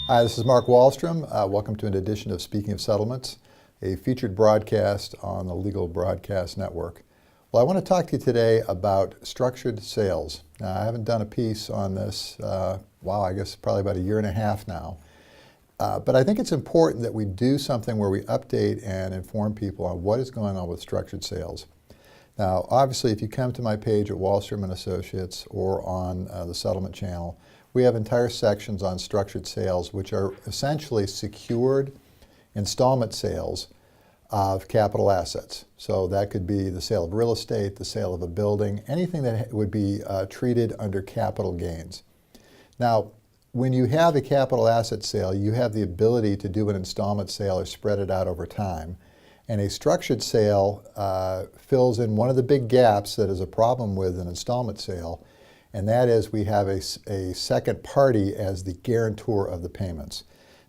Hi, this is Mark Wahlstrom. Welcome to an edition of Speaking of Settlements, a featured broadcast on the Legal Broadcast Network. Well, I want to talk to you today about structured sales. Now, I haven't done a piece on this, I guess probably about a year and a half now. But I think it's important that we do something where we update and inform people on what is going on with structured sales. Now, obviously, if you come to my page at Wahlstrom Associates or on the Settlement Channel, we have entire sections on structured sales, which are essentially secured installment sales of capital assets. So that could be the sale of real estate, the sale of a building, anything that would be treated under capital gains. Now, when you have a capital asset sale, you have the ability to do an installment sale or spread it out over time. And a structured sale fills in one of the big gaps that is a problem with an installment sale, and that is we have a second party as the guarantor of the payments.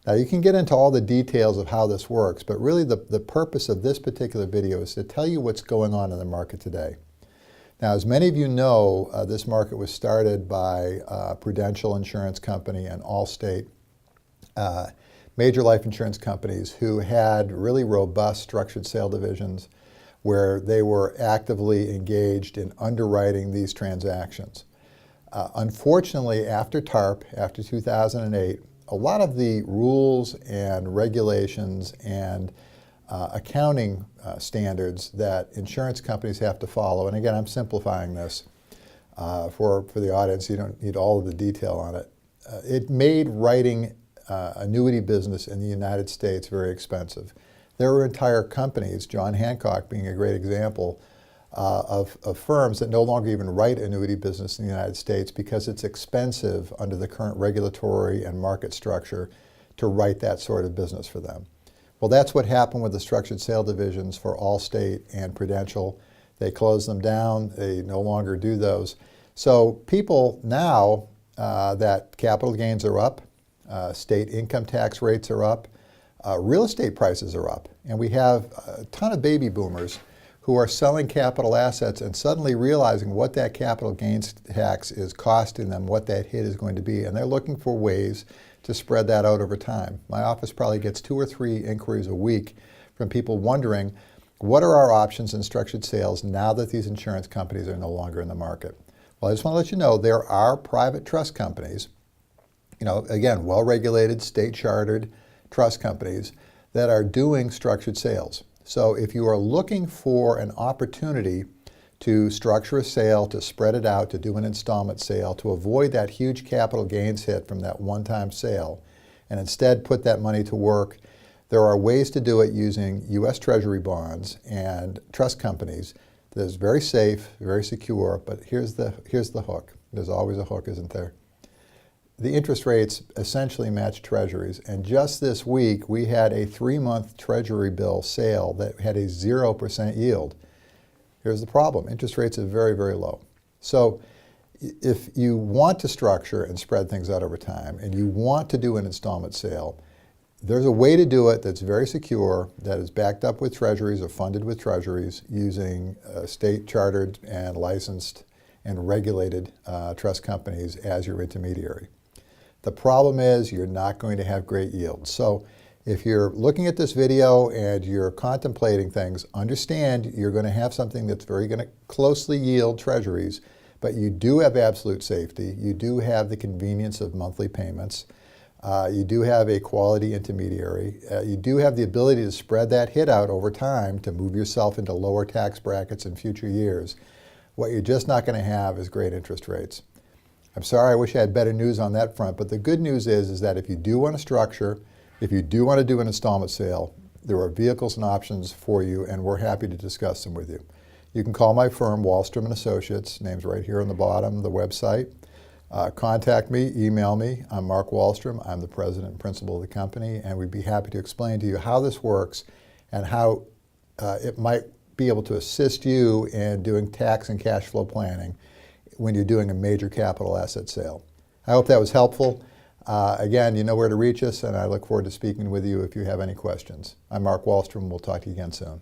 Now, you can get into all the details of how this works, but really the purpose of this particular video is to tell you what's going on in the market today. Now, as many of you know, this market was started by Prudential Insurance Company and Allstate, major life insurance companies who had really robust structured sale divisions where they were actively engaged in underwriting these transactions. Unfortunately, after TARP, after 2008, a lot of the rules and regulations and accounting standards that insurance companies have to follow, and again, I'm simplifying this for the audience, you don't need all of the detail on it. It made writing annuity business in the United States very expensive. There were entire companies, John Hancock being a great example, of firms that no longer even write annuity business in the United States because it's expensive under the current regulatory and market structure to write that sort of business for them. Well, that's what happened with the structured sale divisions for Allstate and Prudential. They closed them down. They no longer do those. So people now that capital gains are up, state income tax rates are up, real estate prices are up, and we have a ton of baby boomers who are selling capital assets and suddenly realizing what that capital gains tax is costing them, what that hit is going to be, and they're looking for ways to spread that out over time. My office probably gets 2 or 3 inquiries a week from people wondering, what are our options in structured sales now that these insurance companies are no longer in the market? Well, I just want to let you know there are private trust companies, again, well-regulated, state-chartered trust companies that are doing structured sales. So if you are looking for an opportunity to structure a sale, to spread it out, to do an installment sale, to avoid that huge capital gains hit from that one-time sale, and instead put that money to work, there are ways to do it using U.S. Treasury bonds and trust companies that is very safe, very secure, but here's the hook. There's always a hook, isn't there? The interest rates essentially match treasuries, and just this week we had a 3-month treasury bill sale that had a 0% yield. Here's the problem. Interest rates are very, very low. So if you want to structure and spread things out over time and you want to do an installment sale, there's a way to do it that's very secure, that is backed up with treasuries or funded with treasuries using state-chartered and licensed and regulated trust companies as your intermediary. The problem is you're not going to have great yields. So if you're looking at this video and you're contemplating things, understand you're going to have something that's very going to closely yield treasuries, but you do have absolute safety. You do have the convenience of monthly payments. You do have a quality intermediary. You do have the ability to spread that hit out over time to move yourself into lower tax brackets in future years. What you're just not going to have is great interest rates. I'm sorry, I wish I had better news on that front, but the good news is that if you do want to structure, if you do want to do an installment sale, there are vehicles and options for you, and we're happy to discuss them with you. You can call my firm, Wahlstrom Associates, name's right here on the bottom of the website. Contact me, email me. I'm Mark Wahlstrom. I'm the president and principal of the company, and we'd be happy to explain to you how this works and how it might be able to assist you in doing tax and cash flow planning when you're doing a major capital asset sale. I hope that was helpful. Again, you know where to reach us, and I look forward to speaking with you if you have any questions. I'm Mark Wahlstrom. We'll talk to you again soon.